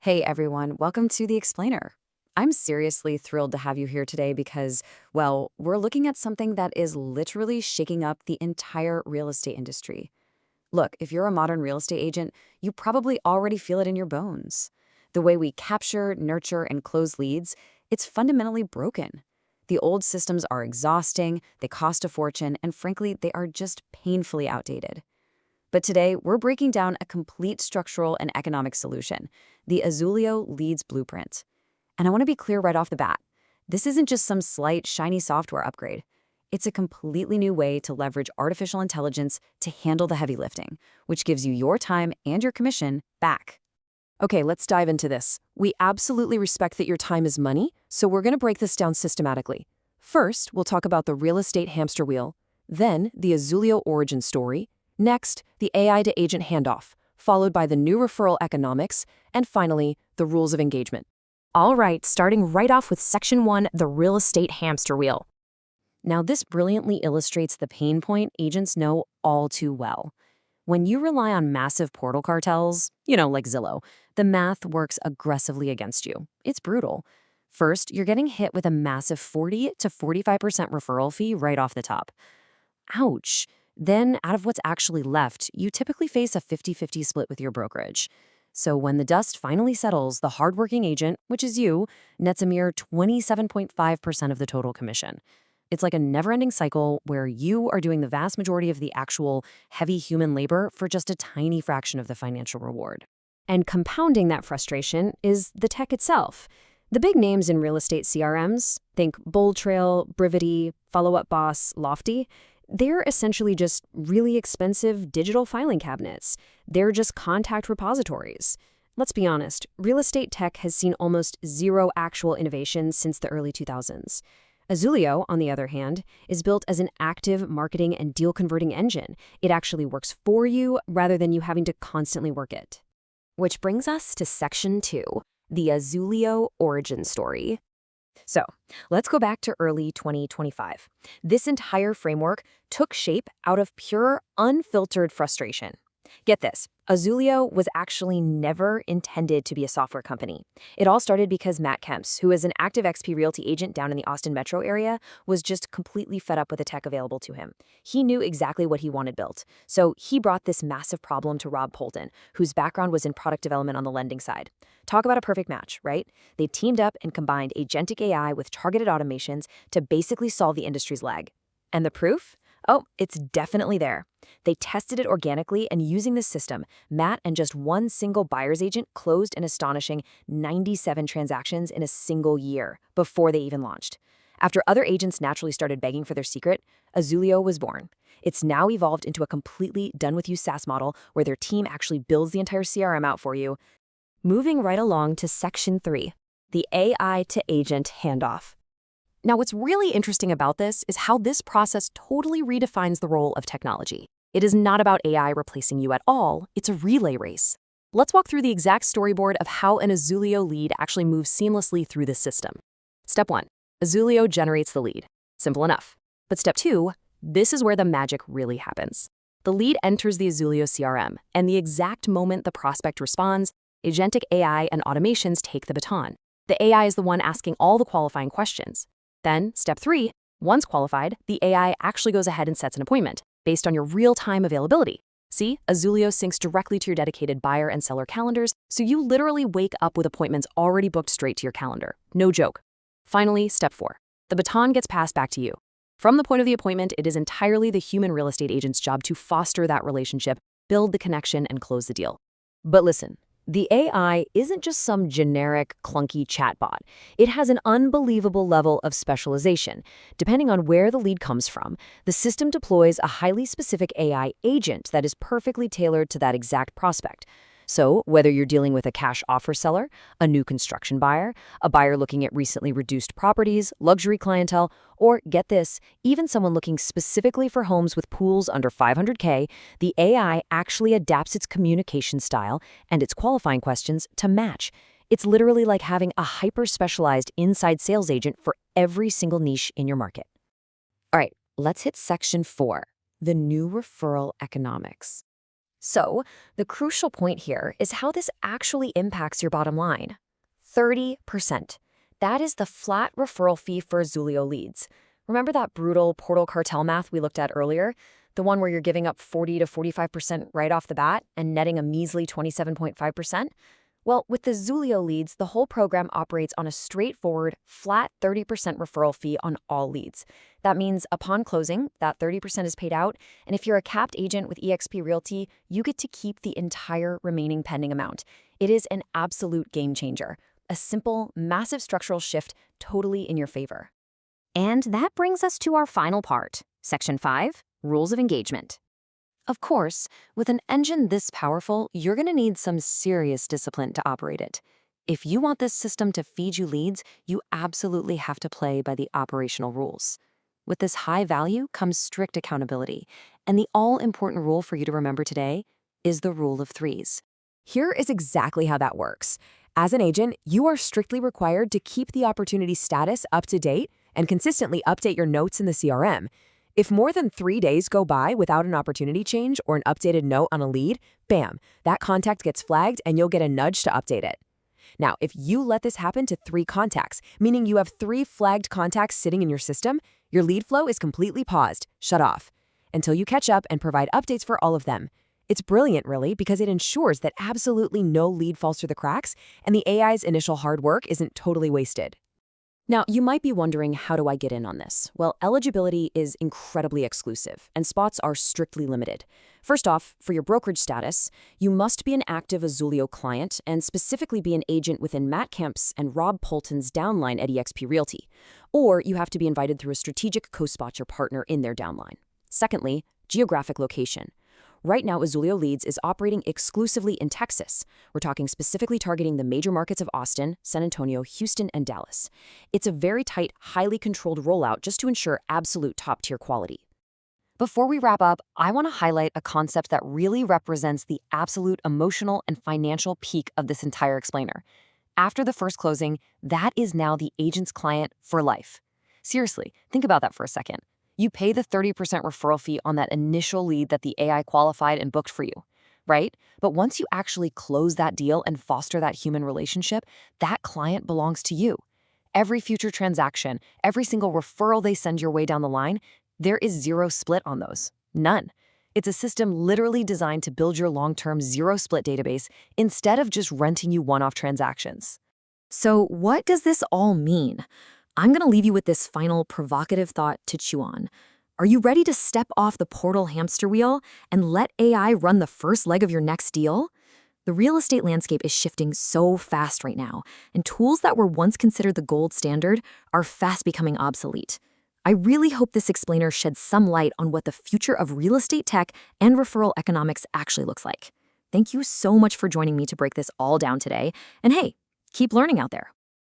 Hey everyone, welcome to The Explainer. I'm seriously thrilled to have you here today because, well, we're looking at something that is literally shaking up the entire real estate industry. Look, if you're a modern real estate agent, you probably already feel it in your bones. The way we capture, nurture, and close leads, it's fundamentally broken. The old systems are exhausting, they cost a fortune, and frankly, they are just painfully outdated. But today, we're breaking down a complete structural and economic solution, the Azulio Leads blueprint. And I want to be clear right off the bat. This isn't just some slight, shiny software upgrade. It's a completely new way to leverage artificial intelligence to handle the heavy lifting, which gives you your time and your commission back. Okay, let's dive into this. We absolutely respect that your time is money, so we're going to break this down systematically. First, we'll talk about the real estate hamster wheel, then the Azulio origin story, next, the AI to agent handoff, followed by the new referral economics, and finally, the rules of engagement. All right, starting right off with Section 1, the real estate hamster wheel. Now, this brilliantly illustrates the pain point agents know all too well. When you rely on massive portal cartels, like Zillow, the math works aggressively against you. It's brutal. First, you're getting hit with a massive 40 to 45% referral fee right off the top. Ouch. Then, out of what's actually left, you typically face a 50-50 split with your brokerage. So when the dust finally settles, the hardworking agent, which is you, nets a mere 27.5% of the total commission. It's like a never-ending cycle where you are doing the vast majority of the actual heavy human labor for just a tiny fraction of the financial reward. And compounding that frustration is the tech itself. The big names in real estate CRMs, think Bold Trail, Brivity, Follow Up Boss, Lofty, they're essentially just really expensive digital filing cabinets. They're just contact repositories. Let's be honest, real estate tech has seen almost zero actual innovation since the early 2000s. Azulio, on the other hand, is built as an active marketing and deal converting engine. It actually works for you rather than you having to constantly work it. Which brings us to Section 2, the Azulio origin story. So, let's go back to early 2025. This entire framework took shape out of pure, unfiltered frustration. Get this, Azulio was actually never intended to be a software company. It all started because Matt Kemps, who is an active XP Realty agent down in the Austin metro area, was just completely fed up with the tech available to him. He knew exactly what he wanted built. So he brought this massive problem to Rob Polton, whose background was in product development on the lending side. Talk about a perfect match, right? They teamed up and combined agentic AI with targeted automations to basically solve the industry's lag. And the proof? Oh, it's definitely there. They tested it organically, and using this system, Matt and just one single buyer's agent closed an astonishing 97 transactions in a single year before they even launched. After other agents naturally started begging for their secret, Azulio was born. It's now evolved into a completely done-with-you SaaS model where their team actually builds the entire CRM out for you. Moving right along to Section 3, the AI to agent handoff. Now, what's really interesting about this is how this process totally redefines the role of technology. It is not about AI replacing you at all, it's a relay race. Let's walk through the exact storyboard of how an Azulio lead actually moves seamlessly through the system. Step 1, Azulio generates the lead. Simple enough. But step 2, this is where the magic really happens. The lead enters the Azulio CRM, and the exact moment the prospect responds, agentic AI and automations take the baton. The AI is the one asking all the qualifying questions. Then, step 3, once qualified, the AI actually goes ahead and sets an appointment based on your real-time availability. See, Azulio syncs directly to your dedicated buyer and seller calendars, so you literally wake up with appointments already booked straight to your calendar. No joke. Finally, step 4, the baton gets passed back to you. From the point of the appointment, it is entirely the human real estate agent's job to foster that relationship, build the connection, and close the deal. But listen, the AI isn't just some generic, clunky chatbot. It has an unbelievable level of specialization. Depending on where the lead comes from, the system deploys a highly specific AI agent that is perfectly tailored to that exact prospect. So, whether you're dealing with a cash offer seller, a new construction buyer, a buyer looking at recently reduced properties, luxury clientele, or, get this, even someone looking specifically for homes with pools under $500K, the AI actually adapts its communication style and its qualifying questions to match. It's literally like having a hyper-specialized inside sales agent for every single niche in your market. All right, let's hit Section 4, the new referral economics. So, the crucial point here is how this actually impacts your bottom line. 30%. That is the flat referral fee for Azulio Leads. Remember that brutal portal cartel math we looked at earlier? The one where you're giving up 40 to 45% right off the bat and netting a measly 27.5%? Well, with the Azulio Leads, the whole program operates on a straightforward, flat 30% referral fee on all leads. That means upon closing, that 30% is paid out, and if you're a capped agent with eXp Realty, you get to keep the entire remaining pending amount. It is an absolute game changer. A simple, massive structural shift totally in your favor. And that brings us to our final part, Section 5, Rules of Engagement. Of course, with an engine this powerful, you're going to need some serious discipline to operate it. If you want this system to feed you leads, you absolutely have to play by the operational rules. With this high value comes strict accountability, and the all-important rule for you to remember today is the rule of threes. Here is exactly how that works. As an agent, you are strictly required to keep the opportunity status up to date and consistently update your notes in the CRM. If more than 3 days go by without an opportunity change or an updated note on a lead, bam, that contact gets flagged and you'll get a nudge to update it. Now, if you let this happen to 3 contacts, meaning you have 3 flagged contacts sitting in your system, your lead flow is completely paused, shut off, until you catch up and provide updates for all of them. It's brilliant, really, because it ensures that absolutely no lead falls through the cracks and the AI's initial hard work isn't totally wasted. Now, you might be wondering, how do I get in on this? Well, eligibility is incredibly exclusive, and spots are strictly limited. First off, for your brokerage status, you must be an active Azulio client and specifically be an agent within Matt Kemp's and Rob Polton's downline at eXp Realty. Or you have to be invited through a strategic co-sponsor partner in their downline. Secondly, geographic location. Right now, Azulio Leads is operating exclusively in Texas. We're talking specifically targeting the major markets of Austin, San Antonio, Houston, and Dallas. It's a very tight, highly controlled rollout just to ensure absolute top-tier quality. Before we wrap up, I want to highlight a concept that really represents the absolute emotional and financial peak of this entire explainer. After the first closing, that is now the agent's client for life. Seriously, think about that for a second. You pay the 30% referral fee on that initial lead that the AI qualified and booked for you, right? But once you actually close that deal and foster that human relationship, that client belongs to you. Every future transaction, every single referral they send your way down the line, there is zero split on those. None. It's a system literally designed to build your long-term zero-split database instead of just renting you one-off transactions. So what does this all mean? I'm going to leave you with this final provocative thought to chew on. Are you ready to step off the portal hamster wheel and let AI run the first leg of your next deal? The real estate landscape is shifting so fast right now, and tools that were once considered the gold standard are fast becoming obsolete. I really hope this explainer sheds some light on what the future of real estate tech and referral economics actually looks like. Thank you so much for joining me to break this all down today, and hey, keep learning out there.